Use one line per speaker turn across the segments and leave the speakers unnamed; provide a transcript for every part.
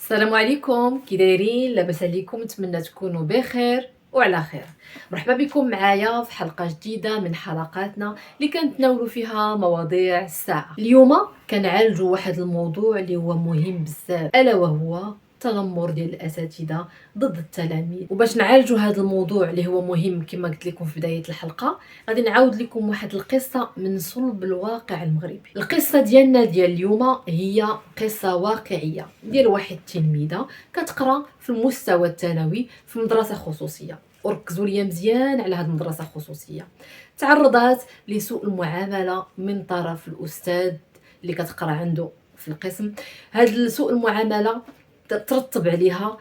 السلام عليكم، كي دايرين؟ لاباس عليكم؟ نتمنى تكونوا بخير وعلى خير. مرحبا بكم معايا في حلقه جديده من حلقاتنا اللي كنتناولوا فيها مواضيع الساعه. اليوم كنعالجوا واحد الموضوع اللي هو مهم بزاف، الا وهو التنمر ديال الاساتذه ضد التلاميذ. وباش نعالجوا هذا الموضوع اللي هو مهم كما قلت لكم في بدايه الحلقه، غادي نعاود لكم واحد القصه من صلب الواقع المغربي. القصه ديالنا ديال اليوم هي قصه واقعيه ديال واحد التلميذه كتقرا في المستوى الثانوي في مدرسه خصوصيه. وركزوا ليا مزيان على هذه المدرسه الخصوصيه. تعرضت لسوء المعامله من طرف الاستاذ اللي كتقرا عنده في القسم. هذا سوء المعامله ترتب عليها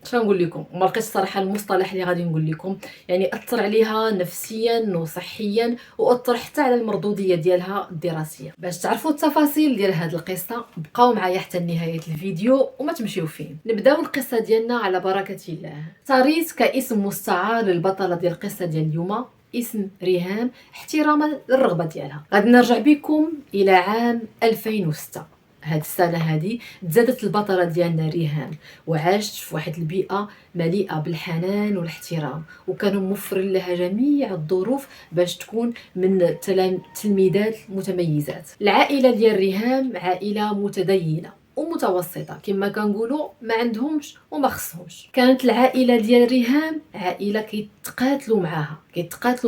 شنو نقول لكم، ما لقيتش صراحه المصطلح اللي غادي نقول لكم. يعني اثر عليها نفسيا وصحيا، واثر حتى على المردوديه ديالها الدراسيه. باش تعرفوا التفاصيل ديال هذه القصه بقاو معايا حتى نهايه الفيديو وما تمشيو فين. نبداو القصه ديالنا على بركه الله. تاريت كاسم مستعار للبطله ديال القصه ديال اليوم، اسم ريهام احتراما للرغبه ديالها. غادي نرجع بكم الى عام 2006. هاد السنه هذه تزادت البطله ديالنا ريهام، وعاشت في واحد البيئه مليئه بالحنان والاحترام، وكانوا موفرين لها جميع الظروف باش تكون من التلميذات المتميزات. العائله ديال ريهام عائله متدينه ومتوسطه كما كنقولوا، ما عندهمش وما خصهمش. كانت العائله ديال ريهام عائله كيتقاتلوا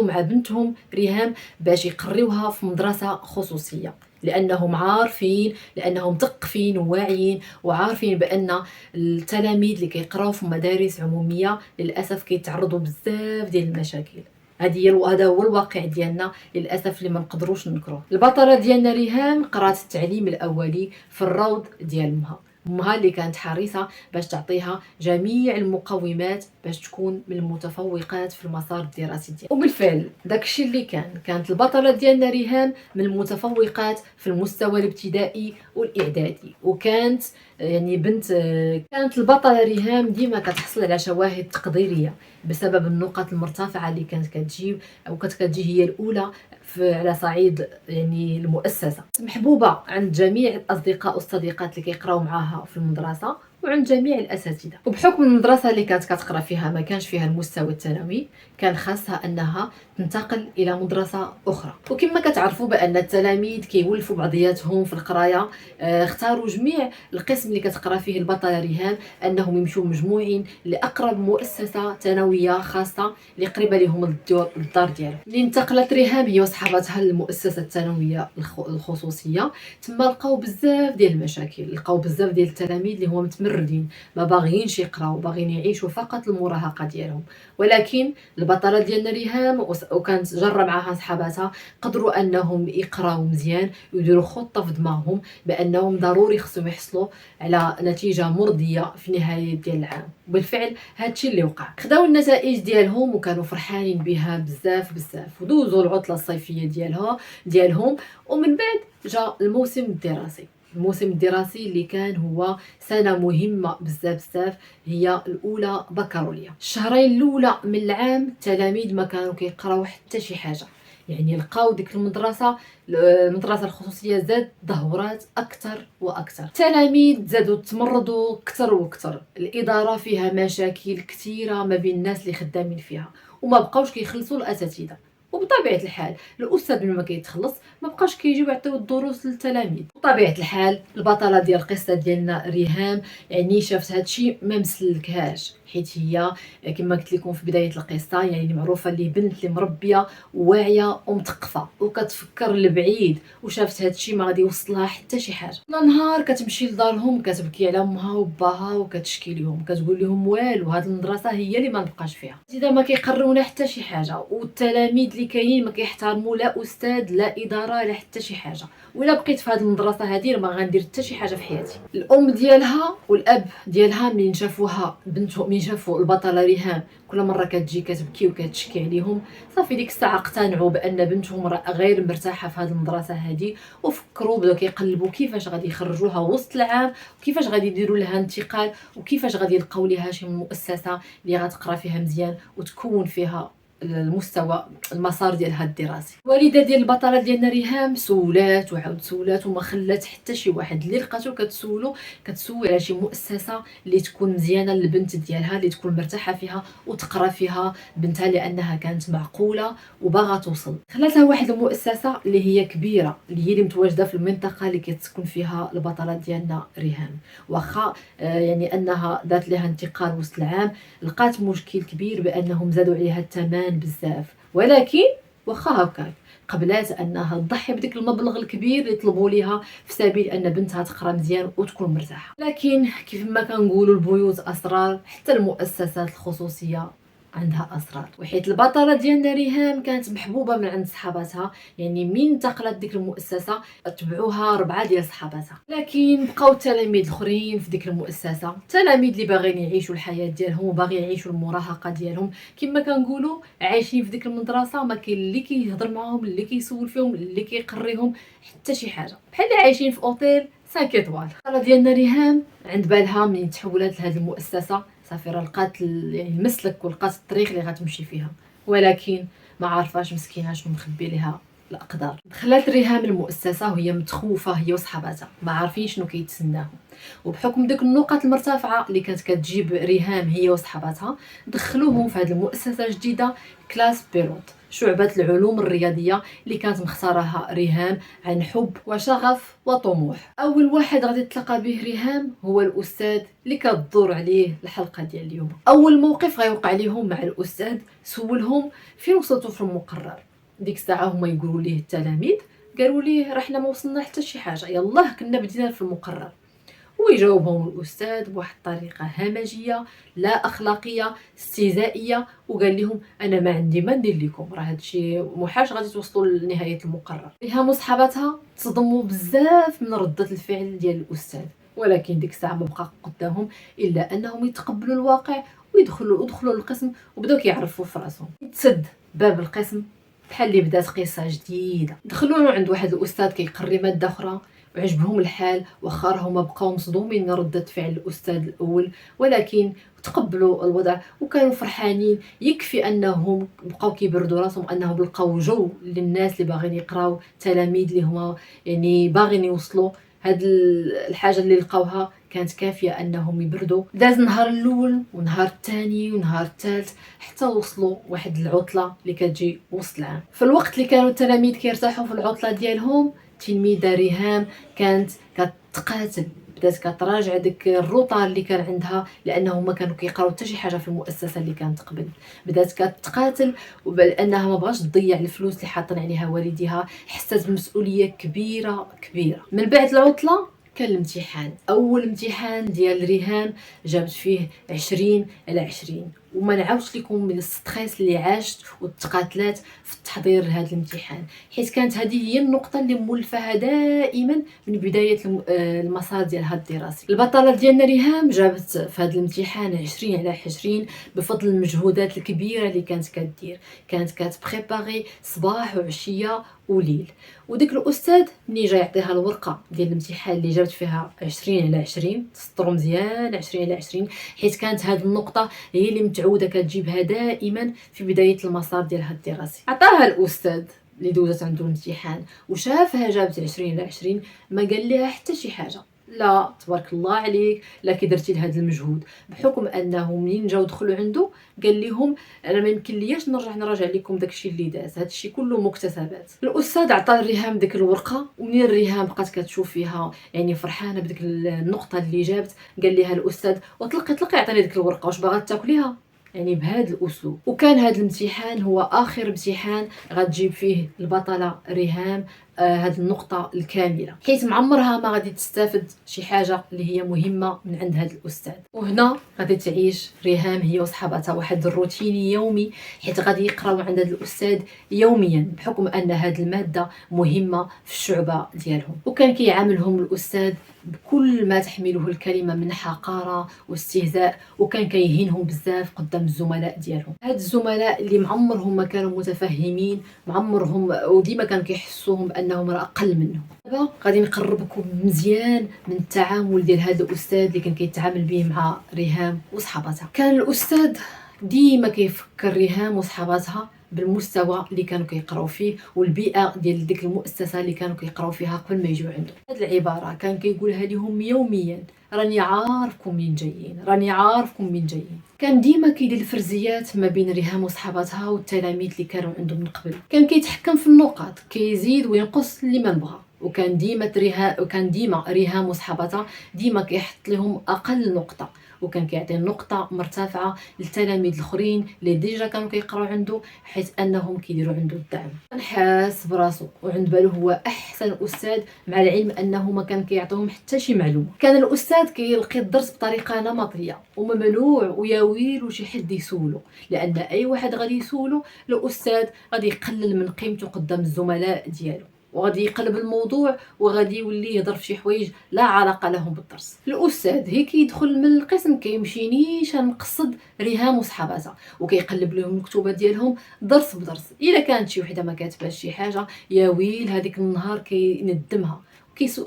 مع بنتهم ريهام باش يقريوها في مدرسه خصوصيه، لانهم عارفين، لانهم مثقفين وواعيين وعارفين بان التلاميذ اللي كيقراو في مدارس عموميه للاسف كيتعرضوا بزاف ديال المشاكل. هذا هو الواقع ديالنا للاسف اللي ما نقدروش ننكروه. البطله ديالنا ريهام قرات التعليم الاولي في الروض ديال امها اللي كانت حريصه باش تعطيها جميع المقومات باش تكون من المتفوقات في المسار الدراسي ديالها. وبالفعل داكشي اللي كانت البطله ديالنا ريهام من المتفوقات في المستوى الابتدائي والاعدادي، وكانت يعني كانت البطله ريهام ديما كتحصل على شواهد تقديريه بسبب النقط المرتفعه اللي كانت كتجيب او كتجي هي الاولى على صعيد يعني المؤسسه. محبوبه عند جميع الاصدقاء والصديقات اللي كيقراو معاها في المدرسه وعند جميع الاساتذه. وبحكم المدرسه اللي كانت كتقرا فيها ما كانش فيها المستوى الثانوي، كان خاصها انها تنتقل الى مدرسه اخرى. وكما كتعرفوا بان التلاميذ كيولفوا بعضياتهم في القرايه، اختاروا جميع القسم اللي كتقرا فيه البطله ريهام انهم يمشوا مجموعين لاقرب مؤسسه ثانويه خاصه اللي قريبه لهم الدار ديالهم. اللي انتقلت ريهام هي وصحابتها للمؤسسه الثانويه الخصوصيه. تما لقاو بزاف ديال المشاكل، لقاو بزاف ديال التلاميذ اللي هما متمردين، ما باغيينش يقراو، باغيين يعيشوا فقط المراهقه ديالهم. ولكن البطله ديالنا ريهام وكانت جرى معها صحاباتها قدروا انهم يقراو مزيان ويديروا خطه في دماغهم بانهم ضروري خصهم يحصلوا على نتيجه مرضيه في نهايه ديال العام. وبالفعل هادشي اللي وقع. خداو النتائج ديالهم وكانوا فرحانين بها بزاف بزاف، ودوزوا العطله الصيفيه ديالهم. ومن بعد جاء الموسم الدراسي اللي كان هو سنه مهمه بزاف، هي الاولى بكالوريا. الشهرين الاولى من العام التلاميذ ما كانوا كيقراو حتى شي حاجه، يعني لقاو ديك المدرسه الخصوصيه زاد ظهورات اكثر واكثر. التلاميذ زادوا تمرضوا اكثر واكثر، الاداره فيها مشاكل كثيره ما بين الناس اللي خدامين فيها، وما بقاوش كيخلصوا الاساتذه. وبطبيعه الحال الاستاذ لما كيتخلص ما بقاش كيجيو يعطيو الدروس للتلاميذ. بطبيعه الحال البطله ديال القصه ديالنا ريهام يعني شافت هادشي ما مسلكهاش، حيت هي كما قلت لكم في بدايه القصه يعني معروفه اللي بنت اللي مربيه وواعيه ومثقفه وكتفكر لبعيد، وشافت هادشي ما غادي يوصلها حتى شي حاجه. نهار كتمشي لدارهم كتبكي على امها وباها وكتشكي لهم، كتقول لهم والو، هاد المدرسه هي اللي ما نبقاش فيها، اذا ما كيقرونا حتى شي حاجه، والتلاميذ اللي كاينين ما كيحترموا لا استاذ لا اداره لا حتى شي حاجه، ولا بقيت في هذه المدرسه هذه ما غندير حتى شي حاجه في حياتي. الام ديالها والاب ديالها من شافوها بنتهم، من شافوا البطله ريهام كل مره كتجي كتبكي وكتشكي عليهم، صافي ديك الساعه اقتنعوا بان بنتهم غير مرتاحه في هذه المدرسه هذه، وفكروا بداو كيقلبوا كيفاش غادي يخرجوها وسط العام، وكيفاش غادي يديروا لها انتقال، وكيفاش غادي يلقاو ليها شي مؤسسه اللي غتقرا فيها مزيان وتكون فيها المستوى المسار ديالها الدراسي. الوالده ديال البطله ديالنا ريهام سولات وعاود سولات وما خلات حتى شي واحد اللي لقاتو كتسول على شي مؤسسه اللي تكون مزيانه للبنت ديالها، اللي تكون مرتاحه فيها وتقرا فيها بنتها، لانها كانت معقوله وباغا توصل. خلاتها واحد المؤسسه اللي هي كبيره، اللي هي اللي متواجده في المنطقه اللي كتسكن فيها البطله ديالنا ريهام. واخا يعني انها دات لها انتقال وسط العام، لقات مشكل كبير بانهم زادوا عليها الثمن بزاف، ولكن واخا هكاك قبلات انها تضحي بديك المبلغ الكبير اللي طلبوا ليها في سبيل ان بنتها تقرا مزيان وتكون مرتاحه. لكن كيف ما كنقولوا البيوت اسرار، حتى المؤسسات الخصوصيه عندها اسرار. وحيت البطله ديالنا ريهام كانت محبوبه من عند صحاباتها، يعني من انتقلت ديك المؤسسه تبعوها 4 ديال صحاباتها. لكن بقاو التلاميذ الاخرين في ديك المؤسسه، تلاميذ اللي باغيين يعيشوا الحياه ديالهم وباغيين يعيشوا المراهقه ديالهم كما كنقولوا، عايشين في ديك المدرسه، ما كاين اللي كيهضر معاهم، اللي كيسول فيهم، اللي كيقريهم حتى شي حاجه، بحال اللي عايشين في اوتيل 5 ايطوال. البطله ديالنا ريهام عند بالها من تحولات لهذه المؤسسه صافي راه لقات يعني المسلك ولقات الطريق اللي غتمشي فيها، ولكن ما عارفاش مسكينه شنو مخبي ليها الاقدار. دخلت ريهام المؤسسه وهي متخوفه، هي وصحاباتها ما عارفين شنو كيتسناهم، وبحكم ديك النقط المرتفعه اللي كانت كتجيب ريهام هي وصحاباتها، دخلوهم في هذه المؤسسه الجديده كلاس بيلوت، شعبة العلوم الرياضية اللي كانت مختارها ريهام عن حب وشغف وطموح. أول واحد غادي تلقى به ريهام هو الأستاذ اللي كتدور عليه الحلقة ديال اليوم. أول موقف غيوقع ليهم مع الأستاذ، سولهم فين وصلتوا في المقرر. ديك الساعة هما يقولوا ليه التلاميذ، قالوا ليه راه حنا ما وصلنا حتى شي حاجة، يلاه كنا بدينا في المقرر. ويجاوبهم الأستاذ بواحد الطريقة همجية لا أخلاقية استهزائية، وقال لهم أنا ما عندي ما ندير لكم، راه هادشي محاش غادي توصلوا لنهاية المقرر. ريهام وصحاباتها تصدموا بزاف من ردة الفعل ديال الأستاذ، ولكن ديك الساعة ما بقى قدامهم إلا أنهم يتقبلوا الواقع ودخلوا للقسم وبداو كيعرفوا في راسهم. تسد باب القسم بحال اللي بدات قصة جديدة. دخلوا عند واحد الأستاذ كيقري مادة أخرى وعجبهم الحال، واخا هما بقاو مصدومين من ردة فعل الأستاذ الأول، ولكن تقبلوا الوضع وكانوا فرحانين. يكفي أنهم بقاو كيبردوا راسهم أنهم لقاو جو للناس اللي باغيين يقراو، تلاميذ اللي هما يعني باغيين يوصلوا. هاد الحاجة اللي لقاوها كانت كافية أنهم يبردوا. داز النهار الأول ونهار الثاني ونهار الثالث حتى وصلوا واحد العطلة اللي كتجي وسط العام. في الوقت اللي كانوا التلاميذ كيرتاحوا في العطلة ديالهم، تلميذة ريهام كانت كتقاتل، بدات كتراجع ديك الروطه اللي كان عندها، لانه ما كانوا كيقراو حتى شي حاجه في المؤسسه اللي كانت قبل. بدات كتقاتل وبانها ما بغاش تضيع الفلوس اللي حاطين عليها والديها، حست بمسؤوليه كبيره كبيره. من بعد العطله كان الامتحان، اول امتحان ديال ريهام جابت فيه 20/20، وما نعاودش لكم من الستريس اللي عاشت والتقاتلات في التحضير لهذا الامتحان، حيت كانت هذه هي النقطه اللي مولفاها دائما من بدايه المسار ديالها الدراسي. البطله ديالنا ريهام جابت في هذا الامتحان 20/20 بفضل المجهودات الكبيره اللي كانت كدير، كانت كتبريباري صباح وعشيه وليل. وديك الاستاذ ملي جا يعطيها الورقه ديال الامتحان اللي جابت فيها 20/20، تسطروا مزيان 20/20، حيت كانت هذه النقطه هي اللي متعوده كتجيبها دائما في بدايه المسار ديالها الدراسي. عطاها الاستاذ اللي دوزت عنده الامتحان وشافها جابت 20/20، ما قال لها حتى شي حاجه، لا تبارك الله عليك، لا كي درتي لهذا المجهود، بحكم انه منين جاو دخلوا عنده قال لهم انا ما يمكن لياش نراجع لكم داكشي اللي داز، هادشي كله مكتسبات. الاستاذ عطى الريهام ديك الورقه، ومنين الريهام بقات كتشوف فيها يعني فرحانه بديك النقطه اللي جابت، قال لها الاستاذ وطلقي عطيني ديك الورقه، واش باغا تاكليها؟ يعني بهذا الاسلوب. وكان هذا الامتحان هو اخر امتحان غتجيب فيه البطله ريهام هذه النقطه الكامله، حيت معمرها ما غادي تستافد شي حاجه اللي هي مهمه من عند هذا الاستاذ. وهنا غادي تعيش ريهام هي وصحاباتها واحد الروتين يومي، حيت غادي يقراو عند هذا الاستاذ يوميا بحكم ان هذه الماده مهمه في الشعبه ديالهم. وكان كيعاملهم الاستاذ بكل ما تحمله الكلمه من حقاره واستهزاء، وكان كيهينهم بزاف قدام الزملاء ديالهم. هاد الزملاء اللي معمرهم ما كانوا متفهمين، معمرهم وديما كانوا كيحسوهم بانهم راه اقل منهم. دابا غادي نقربكم مزيان من التعامل ديال هذا الاستاذ اللي كان كيتعامل به مع ريهام وصحاباتها. كان الاستاذ ديما كيفكر ريهام وصحاباتها بالمستوى اللي كانوا كيقراو فيه والبيئه ديال ديك المؤسسه اللي كانوا كيقراو فيها قبل ما يجيو عنده. هاد العباره كان كيقولها لهم يوميا: راني عارفكم منين جايين، راني عارفكم منين جايين. كان ديما كيدير الفرزيات ما بين ريهام وصحاباتها والتلاميذ اللي كانوا عندهم من قبل. كان كيتحكم في النقاط، كيزيد وينقص اللي ما بغا. وكان ديما ريهام وصحاباتها ديما كيحط لهم اقل نقطه، وكان كيعطي نقطه مرتفعه للتلاميذ الاخرين اللي ديجا كانوا كيقراو عنده، حيث انهم كيديروا عنده الدعم. كان حاس براسو وعند بالو هو احسن استاذ، مع العلم انه ما كان كيعطيهم حتى شي معلومه. كان الاستاذ كيلقي الدرس بطريقه نمطيه وممنوع ويا ويلو شي حد يسولو، لان اي واحد غادي يسولو الاستاذ غادي يقلل من قيمته قدام الزملاء ديالو، وغادي يقلب الموضوع وغادي يولي يهضر في شي حوايج لا علاقه لهم بالدرس. الاستاذ هي كيدخل من القسم كيمشي نيشان مقصد ريهام وصحاباتها وكيقلب لهم المكتوبه ديالهم درس بدرس. الا كانت شي وحده ما كاتباش شي حاجه، يا ويل هذيك النهار كيندمها،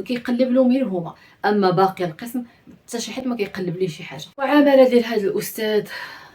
كيقلب لهم غير هما، اما باقي القسم حتى شي حد ما كيقلب ليه شي حاجه. وعماله ديال هذا الاستاذ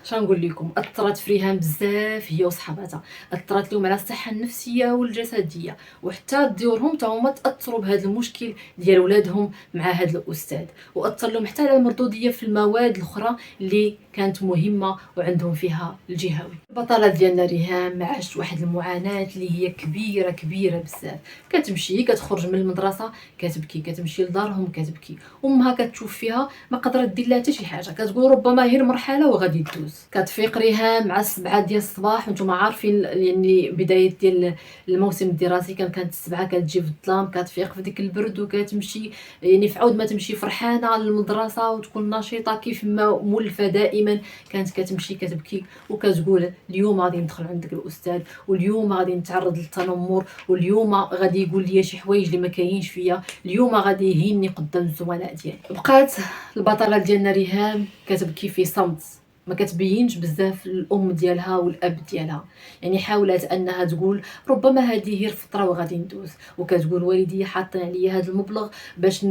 شنقول لكم، اثرت في ريهام بزاف هي وصحاباتها، اثرت لهم على الصحه النفسيه والجسديه، وحتى ديورهم تا هما تاثروا بهذا المشكل ديال ولادهم مع هذا الاستاذ، واثر لهم حتى على المردوديه في المواد الاخرى اللي كانت مهمه وعندهم فيها الجهوي. البطله ديالنا ريهام عاشت واحد المعاناه اللي هي كبيره كبيره بزاف. كتمشي كتخرج من المدرسه كتبكي، كتمشي لدارهم كتبكي، امها كتشوف فيها ما قدرت دير لها حتى شي حاجه، كتقول ربما غير مرحله وغادي تدوز. كتفيق ريهام مع 7 ديال الصباح، وانتم عارفين يعني بدايه ديال الموسم الدراسي كانت 7 كتجي في الظلام، كتفيق في ديك البرد وكتمشي يعني في عود ما تمشي فرحانه للمدرسه وتكون نشيطه كيف ما مولفه دائما. كانت كتمشي كتبكي وكتقول اليوم غادي ندخل عندك الاستاذ، واليوم غادي نتعرض للتنمر، واليوم غادي يقول لي شي حوايج اللي ما كاينش فيا، اليوم غادي يهيني قدام الزملاء ديالي. بقات البطله ديالنا ريهام كتبكي في صمت، ما كتبينش بزاف الام ديالها والاب ديالها. يعني حاولت انها تقول ربما هذه هي الفتره وغادي ندوز، وكتقول والدي حاطين عليا هذا المبلغ باش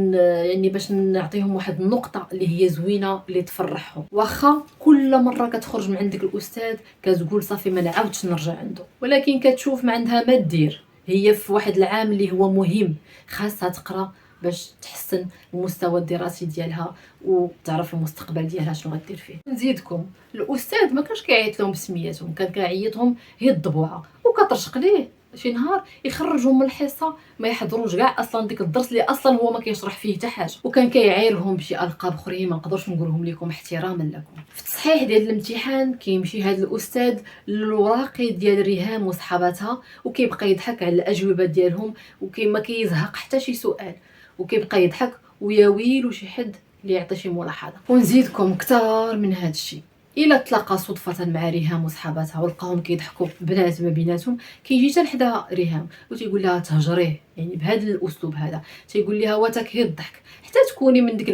نعطيهم واحد النقطه اللي هي زوينه اللي تفرحهم. واخا كل مره كتخرج من عندك الاستاذ كتقول صافي ما نعاودش نرجع عنده، ولكن كتشوف ما عندها ما دير. هي في واحد العام اللي هو مهم، خاصها تقرا باش تحسن المستوى الدراسي ديالها وتعرف المستقبل ديالها شنو غدير فيه. نزيدكم الاستاذ ما كانش كيعيط لهم بسمياتهم، كان كيعيطهم هي الضبوعه، وكترشق ليه شي نهار يخرجهم من الحصه ما يحضروش كاع اصلا ديك الدرس اللي اصلا هو ما كيشرح فيه حتى حاجه، وكان كيعايرهم بشي القاب اخرين ما نقدرش نقولهم لكم احتراما لكم. في التصحيح ديال الامتحان كيمشي هذا الاستاذ للوراقي ديال ريهام وصحاباتها وكيبقى يضحك على الاجوبه ديالهم، وكما كيزهق حتى شي سؤال وكيبقى يضحك ويا ويلو شي حد اللي يعطي شي ملاحظه. ونزيدكم كثار من هذا الشيء، الا تلاقى صدفه مع ريهام وصحاباتها ولقاهم كيضحكوا بنات ما بيناتهم، كيجي حتى لحدا ريهام وتيقول لها تهجريه، يعني بهذا الاسلوب هذا تيقول لها واتاك هي الضحك، حتى تكوني من ديك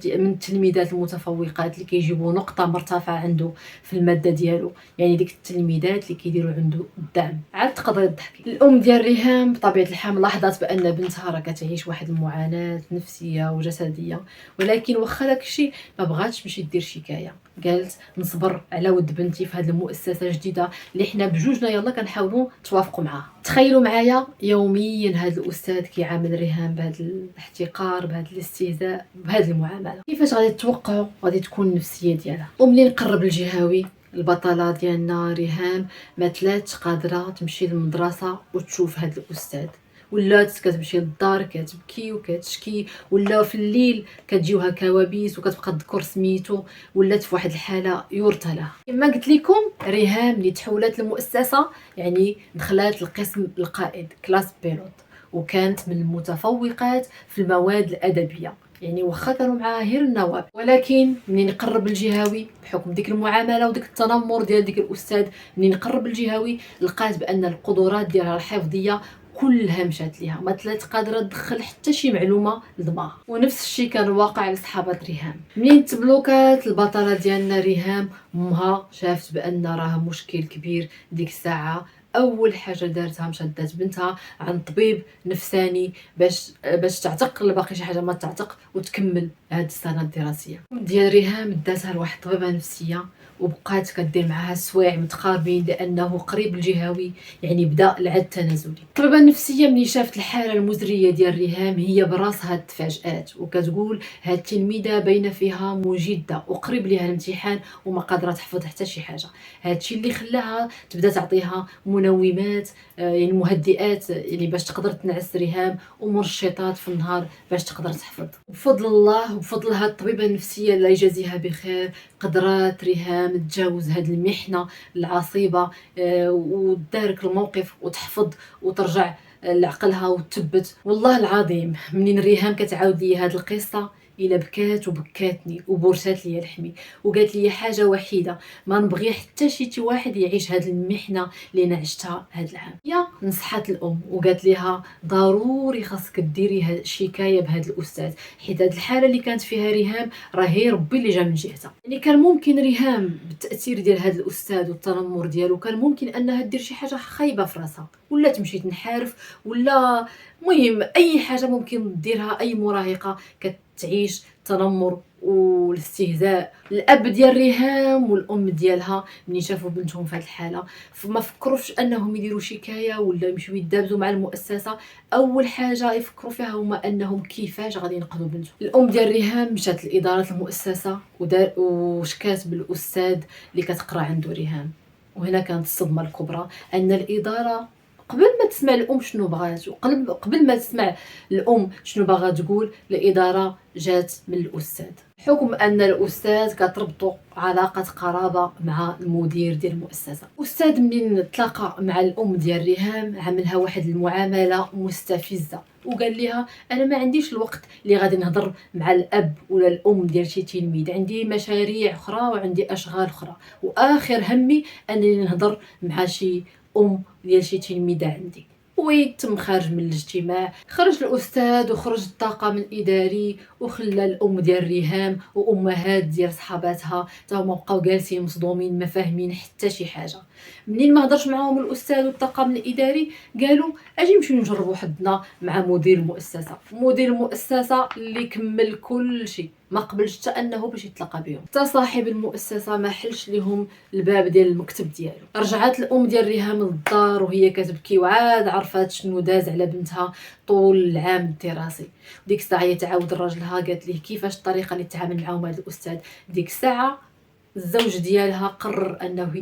من التلميذات المتفوقات اللي كيجيبوا نقطه مرتفعه عنده في الماده ديالو، يعني ديك التلميذات اللي كيديروا عنده الدعم، عاد تقدري تضحكي. الام ديال ريهام بطبيعه الحال لاحظت بان بنتها راه كتعيش واحد المعاناه نفسيه وجسديه، ولكن واخا داكشي ما بغاتش تمشي دير شكايه. قالت نصبر على ود بنتي في هذه المؤسسه الجديده اللي حنا بجوجنا يلا كنحاولوا نتوافقوا معاها. تخيلوا معايا يوميا هذا الاستاذ كيعامل ريهام بهذا الاحتقار، بهذا الاستهزاء، بهذه المعامله. كيفاش غادي تتوقعوا غادي تكون النفسيه ديالها؟ وملي نقرب الجهوي البطله ديالنا ريهام ما تلاتش قادره تمشي للمدرسه وتشوف هذا الاستاذ، ولات كتمشي للدار كتبكي وكتشكي، ولا في الليل كتجيوها كوابيس وكتبقى تذكر سميتو، ولات في واحد الحاله يرثى لها. كما قلت لكم ريهام اللي تحولت للمؤسسه يعني دخلت القسم القائد كلاس بيلوت، وكانت من المتفوقات في المواد الادبيه، يعني واخا كانوا معاها غير النواب. ولكن منين قرب الجهوي بحكم ديك المعامله وديك التنمر ديال ديك الاستاذ، منين قرب الجهوي لقات بان القدرات ديالها الحفظيه كلها مشات ليها، ما طلعت قادره تدخل حتى شي معلومه لدماغها. ونفس الشيء كان واقع لصحابات ريهام. منين تبلوكات البطله ديالنا ريهام، امها شافت بان راه مشكل كبير. ديك الساعه اول حاجه دارتها مشات بنتها عن طبيب نفساني باش تعتق، باقي شي حاجه ما تعتق وتكمل هاد السنة الدراسية ديال ريهام داتها لواحد الطبيبة نفسية وبقات كدير معاها سوايع متقاربين لأنه قريب الجهوي، يعني بدا العد التنازلي. الطبيبة النفسية ملي شافت الحالة المزرية ديال ريهام هي براسها تفاجأت وكتقول هاد التلميذة باينة فيها مجدة وقريب ليها الامتحان وما قادرة تحفظ حتى شي حاجة. هادشي اللي خلاها تبدا تعطيها منومات، يعني مهدئات، يعني باش تقدر تنعس ريهام، ومنشطات في النهار باش تقدر تحفظ. بفضل الله وبفضل هاد الطبيبة النفسية الله يجازيها بخير قدرات ريهام تجاوز هاد المحنة العصيبة، وتدارك الموقف وتحفظ وترجع لعقلها وتثبت. والله العظيم منين ريهام كتعاود لي هاد القصة الا بكات وبكاتني وبرشات لي لحمي وقالت لي حاجه وحيده، ما نبغي حتى شي واحد يعيش هاد المحنه اللي انا عشتها هاد العام. يا نصحات الام وقالت لها ضروري خاصك ديري شكايه بهذا الاستاذ، حيت هاد الحاله اللي كانت فيها ريهام راهي ربي اللي جا من جهتها. يعني كان ممكن ريهام بالتاثير ديال هذا الاستاذ والتنمر ديالو كان ممكن انها دير شي حاجه خايبه في راسها، ولا تمشي تنحرف، ولا مهم اي حاجه ممكن ديرها اي مراهقه كتعيش التنمر والاستهزاء. الاب ديال ريهام والام ديالها ملي شافوا بنتهم في هذه الحاله فما فكروش انهم يديروا شكايه ولا يمشيو يدابزوا مع المؤسسه. اول حاجه يفكروا فيها هما انهم كيفاش غادي ينقذوا بنتهم. الام ديال ريهام مشات لاداره المؤسسه وشكات بالاستاذ اللي كتقرا عنده ريهام. وهنا كانت الصدمه الكبرى ان الاداره قبل ما تسمع الام شنو بغات وقبل ما تسمع الام شنو باغا تقول، الاداره جات من الاستاذ، حكم ان الاستاذ كتربطو علاقه قرابه مع المدير ديال المؤسسه. الاستاذ منين تلاقى مع الام ديال ريهام عملها واحد المعامله مستفزه وقال لها انا ما عنديش الوقت اللي غادي نهضر مع الاب ولا الام ديال شي تلميذ، عندي مشاريع اخرى وعندي اشغال اخرى، واخر همي انني نهضر مع شي ام ديال شي تلميذه عندي. ويتم خارج من الاجتماع، خرج الاستاذ وخرج الطاقم الاداري وخلى الام ديال ريهام وامهات ديال صحاباتها تا هما بقاو جالسين مصدومين ما فاهمين حتى شي حاجه. منين ما هضرش معاهم الاستاذ والطاقم الاداري قالوا اجي نمشيو نجربوا حدنا مع مدير المؤسسه. مدير المؤسسه اللي كمل كل شيء ما قبلش حتى انه باش يتلاقى بهم، حتى صاحب المؤسسه ما حلش لهم الباب ديال المكتب ديالو. رجعت الام ديال ريهام للدار وهي كتبكي وعاد عرفات شنو داز على بنتها طول العام الدراسي. ديك الساعه هي تعاود لراجلها قالت ليه كيفاش الطريقه اللي تعامل معاهم هذا الاستاذ. ديك الساعه الزوج ديالها قرر انه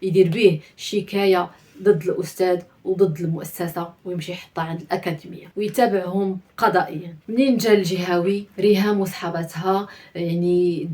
يدير به شكايه ضد الاستاذ وضد المؤسسه ويمشي يحطها عند الاكاديميه ويتابعهم قضائيا. منين جا الجهوي ريهام وصحاباتها يعني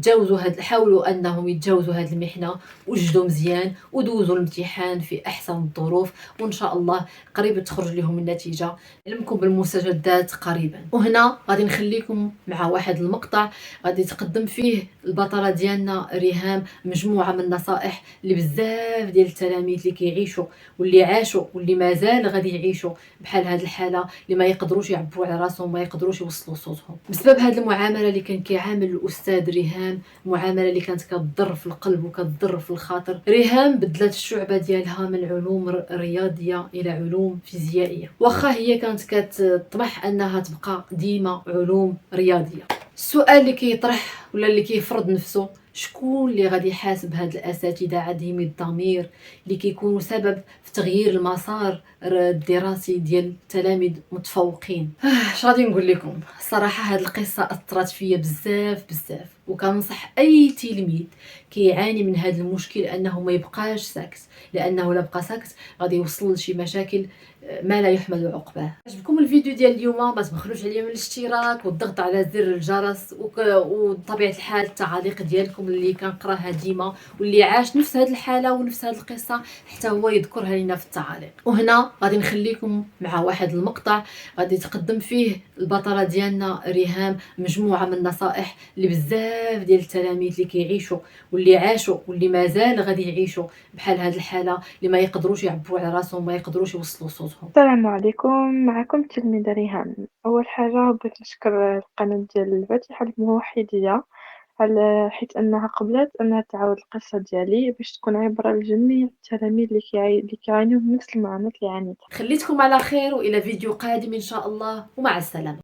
حاولوا انهم يتجاوزوا هذه المحنه وجدوا مزيان ودوزوا الامتحان في احسن الظروف، وان شاء الله قريب تخرج لهم النتيجه. علمكم بالمستجدات قريبا. وهنا غادي نخليكم مع واحد المقطع غادي تقدم فيه البطله ديالنا ريهام مجموعه من النصائح اللي بزاف ديال التلاميذ اللي كيعيشوا واللي عاشوا واللي مازال غادي يعيشوا بحال هذه الحاله، اللي ما يقدروش يعبروا على راسهم، ما يقدروش يوصلوا صوتهم بسبب هذه المعامله اللي كان كيعامل الاستاذ ريهام، معامله اللي كانت كتضر في القلب وكتضر في الخاطر. ريهام بدلت الشعبه ديالها من علوم رياضيه الى علوم فيزيائيه، واخا هي كانت كتطمح انها تبقى ديما علوم رياضيه. السؤال اللي كيطرح ولا اللي كيفرض نفسه، شكون اللي غادي يحاسب هاد الاساتذه عديمي الضمير اللي كيكونوا سبب في تغيير المسار الدراسي ديال التلاميذ متفوقين؟ اش غادي نقول لكم، الصراحه هاد القصه اثرت فيا بزاف بزاف، وكنصح اي تلميذ كيعاني من هذا المشكل انه ما يبقاش ساكت، لانه لا بقى ساكت غادي يوصل لشي مشاكل ما لا يحمل عقباه. عجبكم الفيديو ديال اليوم ما تبخلوش عليا من الاشتراك والضغط على زر الجرس وبطبيعه الحال التعاليق ديالكم اللي كنقراها ديما واللي عاش نفس هذه الحاله ونفس هذه القصه حتى هو يذكرها لنا في التعاليق. وهنا غادي نخليكم مع واحد المقطع غادي تقدم فيه البطله ديالنا ريهام مجموعه من النصائح اللي بزاف ديال التلاميذ اللي كيعيشوا واللي عاشوا واللي مازال غادي يعيشوا بحال هذه الحاله، اللي ما يقدروش يعبروا على راسهم، ما يقدروش يوصلوا صوتهم.
السلام عليكم، معكم التلميذة ريهام. أول حاجة بغيت نشكر القناة ديال الفاتحة الموحدية على حيث أنها قبلت أنها تعاود القصة ديالي باش تكون عبرة لجميع التلاميذ اللي كيعانيو من نفس المعاناة اللي عانيتها.
خليتكم على خير والى فيديو قادم ان شاء الله، ومع السلامه.